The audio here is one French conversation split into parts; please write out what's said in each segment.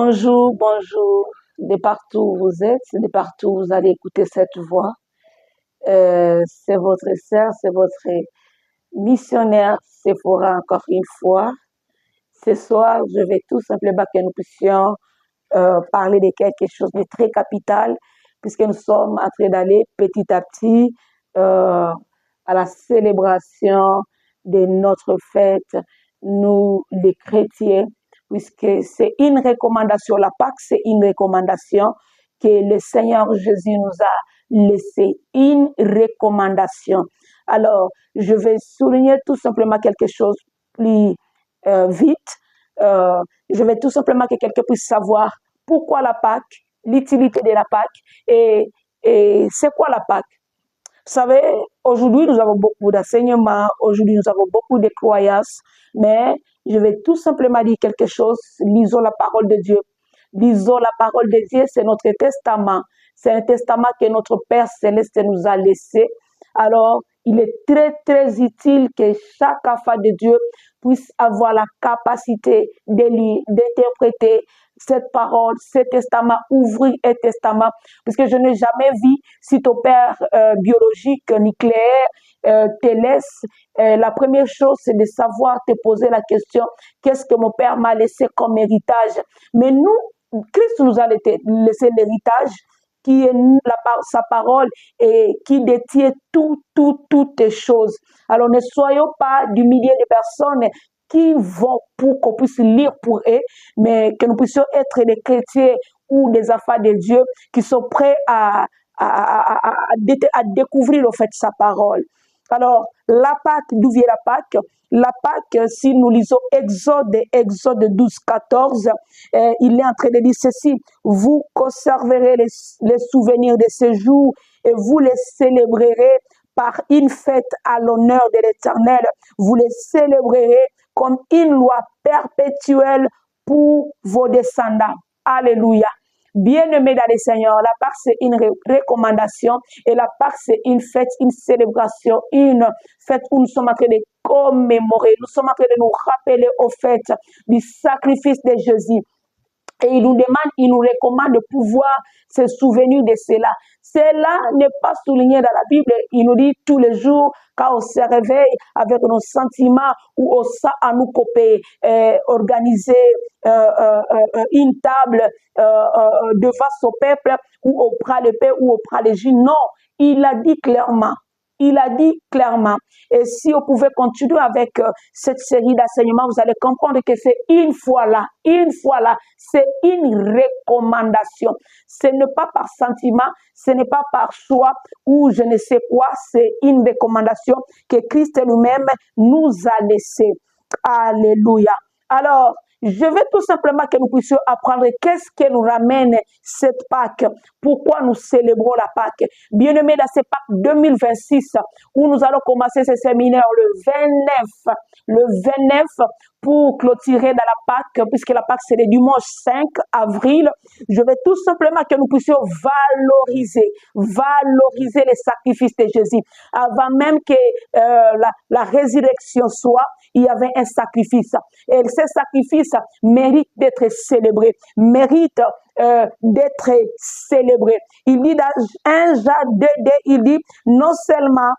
Bonjour, bonjour, de partout où vous êtes, de partout où vous allez écouter cette voix. C'est votre sœur, c'est votre missionnaire Sephora encore une fois. Ce soir, je vais tout simplement que nous puissions parler de quelque chose de très capital, puisque nous sommes en train d'aller petit à petit à la célébration de notre fête, nous les chrétiens, puisque c'est une recommandation, la Pâque, c'est une recommandation que le Seigneur Jésus nous a laissé, une recommandation. Alors, je vais souligner tout simplement quelque chose plus vite. Je vais tout simplement que quelqu'un puisse savoir pourquoi la Pâque, l'utilité de la Pâque et c'est quoi la Pâque. Vous savez, aujourd'hui, nous avons beaucoup d'enseignements, aujourd'hui, nous avons beaucoup de croyances, mais je vais tout simplement dire quelque chose. Lisons la parole de Dieu. Lisons la parole de Dieu, c'est notre testament. C'est un testament que notre Père Céleste nous a laissé. Alors, il est très, très utile que chaque enfant de Dieu puisse avoir la capacité de lire, d'interpréter cette parole, ce testament, ouvrir un testament, parce que je n'ai jamais vu si ton père biologique, nucléaire, te laisse. La première chose, c'est de savoir te poser la question, qu'est-ce que mon père m'a laissé comme héritage? Mais nous, Christ nous a laissé l'héritage, qui est sa parole et qui détient toutes les choses. Alors ne soyons pas du millier de personnes qui vont pour qu'on puisse lire pour eux, mais que nous puissions être des chrétiens ou des enfants de Dieu qui sont prêts à découvrir au fait sa parole. Alors, la Pâque, d'où vient la Pâque? La Pâque, si nous lisons Exode 12, 14, il est en train de dire ceci: vous conserverez les souvenirs de ces jours et vous les célébrerez par une fête à l'honneur de l'Éternel. Vous les célébrerez comme une loi perpétuelle pour vos descendants. Alléluia. Bien-aimés dans le Seigneur, la Pâque, c'est une recommandation et la Pâque, c'est une fête, une célébration, une fête où nous sommes en train de commémorer, nous sommes en train de nous rappeler au fait du sacrifice de Jésus. Et il nous demande, il nous recommande de pouvoir se souvenir de cela. Cela n'est pas souligné dans la Bible. Il nous dit tous les jours, quand on se réveille avec nos sentiments ou on sent à nous couper, organiser une table devant son peuple, ou on prend le pain, ou on prend le jus. Non, il a dit clairement. Il a dit clairement. Et si on pouvait continuer avec cette série d'enseignements, vous allez comprendre que c'est une fois là, c'est une recommandation. Ce n'est pas par sentiment, ce n'est pas par choix ou je ne sais quoi, c'est une recommandation que Christ lui-même nous a laissée. Alléluia. Alors, je veux tout simplement que nous puissions apprendre qu'est-ce qui nous ramène cette Pâque, pourquoi nous célébrons la Pâque. Bien-aimés, dans cette Pâque 2026, où nous allons commencer ce séminaire le 29 pour clôturer dans la Pâque, puisque la Pâque c'est le dimanche 5 avril, je veux tout simplement que nous puissions valoriser les sacrifices de Jésus. Avant même que la résurrection soit, il y avait un sacrifice. Et ce sacrifice mérite d'être célébré, mérite d'être célébré. Il dit dans 1 Jean 2, il dit non seulement,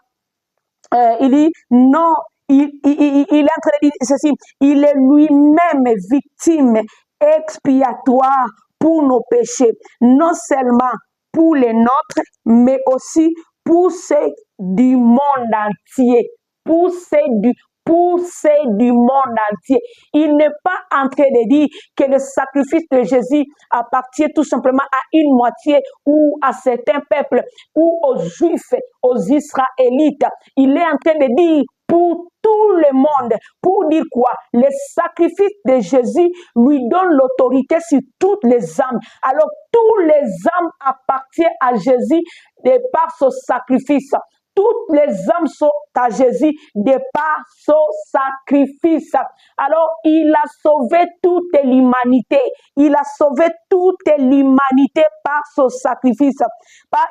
il dit non, il est en train de dire ceci, il est lui-même victime expiatoire pour nos péchés, non seulement pour les nôtres, mais aussi pour ceux du monde entier, pour ceux du monde entier. Il n'est pas en train de dire que le sacrifice de Jésus appartient tout simplement à une moitié ou à certains peuples ou aux Juifs, aux Israélites. Il est en train de dire pour tout le monde, pour dire quoi? Le sacrifice de Jésus lui donne l'autorité sur toutes les âmes. Alors, toutes les âmes appartiennent à Jésus de par son sacrifice. Toutes les âmes sont à Jésus de par son sacrifice. Alors, il a sauvé toute l'humanité. Il a sauvé toute l'humanité par son sacrifice.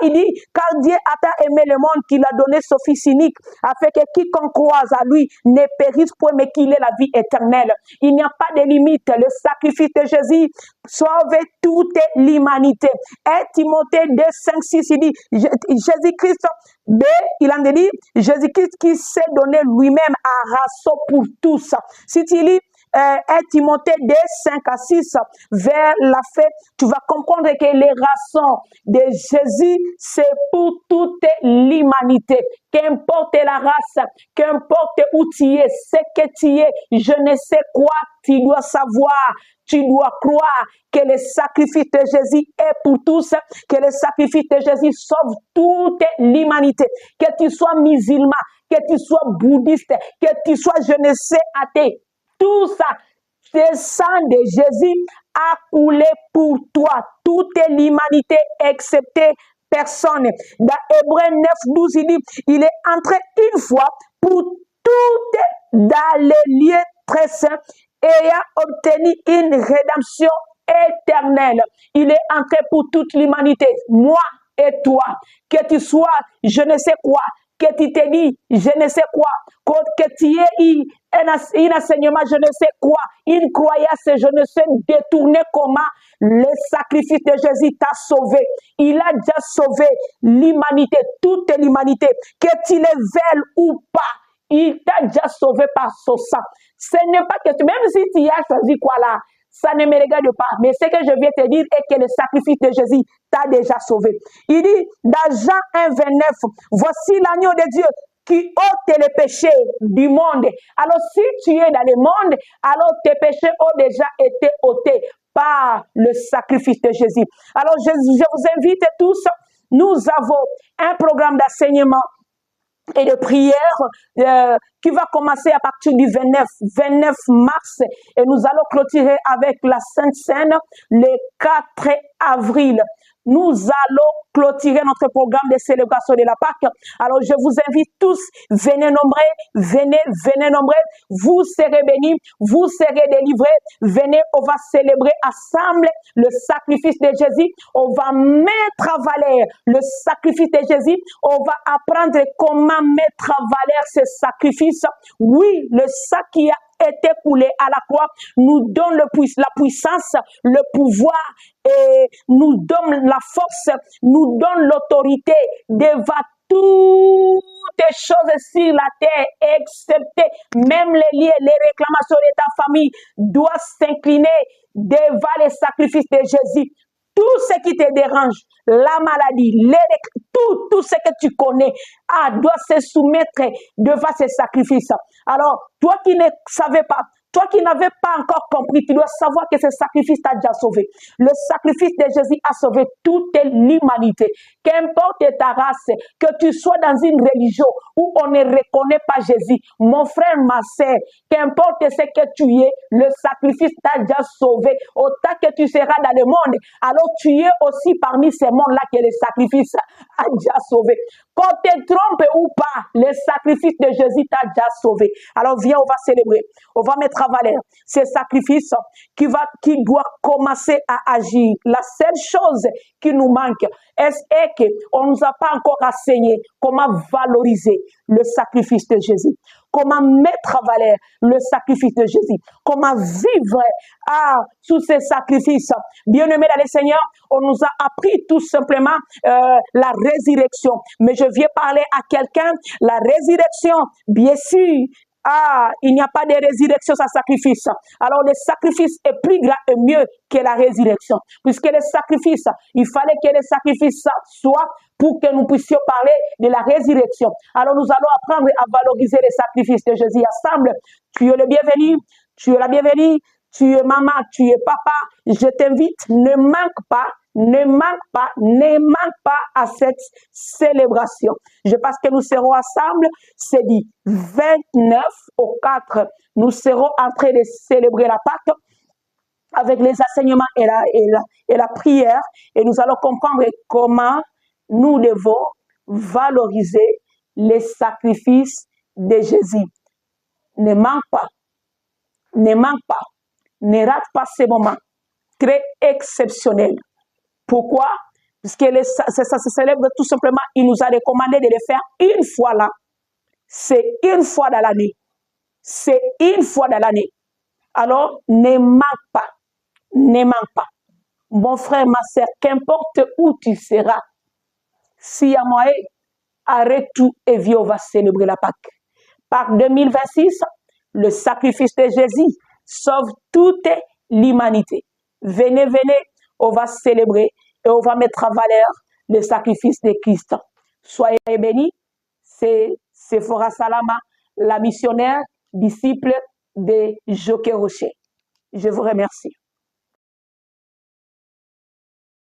Il dit, car Dieu a tant aimé le monde qu'il a donné son Fils unique, afin que quiconque croise à lui ne périsse point, mais qu'il ait la vie éternelle. Il n'y a pas de limite. Le sacrifice de Jésus sauver toute l'humanité. 1 Timothée 2, 5, 6, il dit, Jésus-Christ, B, il en dit, Jésus-Christ qui s'est donné lui-même à rançon pour tous. Si tu lis 1 Timothée 2, 5 à 6, vers la fin, tu vas comprendre que les rançons de Jésus, c'est pour toute l'humanité. Qu'importe la race, qu'importe où tu es, ce que tu es, je ne sais quoi, tu dois savoir, tu dois croire que le sacrifice de Jésus est pour tous, que le sacrifice de Jésus sauve toute l'humanité. Que tu sois musulman, que tu sois bouddhiste, que tu sois je ne sais athée, tout ça, le sang de Jésus a coulé pour toi, toute l'humanité excepté personne. Dans Hébreux 9, 12, il dit, il est entré une fois pour toutes dans les lieux très saints et a obtenu une rédemption éternelle. Il est entré pour toute l'humanité, moi et toi, que tu sois je ne sais quoi, que tu te dis je ne sais quoi, que tu aies un enseignement je ne sais quoi, une croyance je ne sais détourner comment, le sacrifice de Jésus t'a sauvé. Il a déjà sauvé l'humanité, toute l'humanité, que tu le veuilles ou pas. Il t'a déjà sauvé par son sang. Ce n'est pas que même si tu as choisi quoi là, ça ne me regarde pas. Mais ce que je viens te dire est que le sacrifice de Jésus t'a déjà sauvé. Il dit dans Jean 1, 29, voici l'agneau de Dieu qui ôte les péchés du monde. Alors si tu es dans le monde, alors tes péchés ont déjà été ôtés par le sacrifice de Jésus. Alors je vous invite tous, nous avons un programme d'enseignement et de prière qui va commencer à partir du 29 mars et nous allons clôturer avec la Sainte Seine le 4 avril. Nous allons clôturer notre programme de célébration de la Pâque. Alors, je vous invite tous, venez nombreux, venez nombreux. Vous serez bénis, vous serez délivrés. Venez, on va célébrer ensemble le sacrifice de Jésus. On va mettre à valeur le sacrifice de Jésus. On va apprendre comment mettre à valeur ce sacrifice. Oui, le sang qui a été coulé à la croix nous donne la puissance, le pouvoir et nous donne la force, nous donne l'autorité devant toutes choses sur la terre, excepté même les liens, les réclamations de ta famille doivent s'incliner devant les sacrifices de Jésus. Tout ce qui te dérange, la maladie, tout ce que tu connais, doit se soumettre devant ces sacrifices. Alors, toi qui ne savais pas, toi qui n'avais pas encore compris, tu dois savoir que ce sacrifice t'a déjà sauvé. Le sacrifice de Jésus a sauvé toute l'humanité. Qu'importe ta race, que tu sois dans une religion où on ne reconnaît pas Jésus, mon frère, ma sœur, qu'importe ce que tu es, le sacrifice t'a déjà sauvé. Autant que tu seras dans le monde, alors tu es aussi parmi ces mondes-là que le sacrifice a déjà sauvé. Qu'on te trompe ou pas, le sacrifice de Jésus t'a déjà sauvé. Alors viens, on va célébrer. On va mettre à valeur ce sacrifice qui doit commencer à agir. La seule chose qui nous manque est qu'on ne nous a pas encore enseigné comment valoriser le sacrifice de Jésus. Comment mettre à valeur le sacrifice de Jésus. Comment vivre sous ces sacrifices. Bien-aimés dans le Seigneur, on nous a appris tout simplement la résurrection. Mais je viens parler à quelqu'un, la résurrection, bien sûr, il n'y a pas de résurrection sans sacrifice. Alors le sacrifice est plus grand et mieux que la résurrection. Puisque le sacrifice, il fallait que le sacrifice soit pour que nous puissions parler de la résurrection. Alors nous allons apprendre à valoriser les sacrifices de Jésus ensemble. Tu es le bienvenu, tu es la bienvenue, tu es maman, tu es papa. Je t'invite, ne manque pas à cette célébration. Je pense que nous serons ensemble, c'est dit 29 au 4, nous serons en train de célébrer la Pâque avec les enseignements et la prière, et nous allons comprendre comment nous devons valoriser les sacrifices de Jésus. Ne manque pas, ne rate pas ces moments très exceptionnels. Pourquoi? Parce que ça se célèbre tout simplement, il nous a recommandé de le faire une fois là. C'est une fois dans l'année. C'est une fois dans l'année. Alors, ne manque pas. Mon frère, ma sœur, qu'importe où tu seras, s'il y a moyen, arrête tout et viens, on va célébrer la Pâque. Pâque 2026, le sacrifice de Jésus sauve toute l'humanité. Venez, venez, on va célébrer et on va mettre en valeur le sacrifice de Christ. Soyez bénis, c'est Sephora Salama, la missionnaire, disciple de Joké Rocher. Je vous remercie.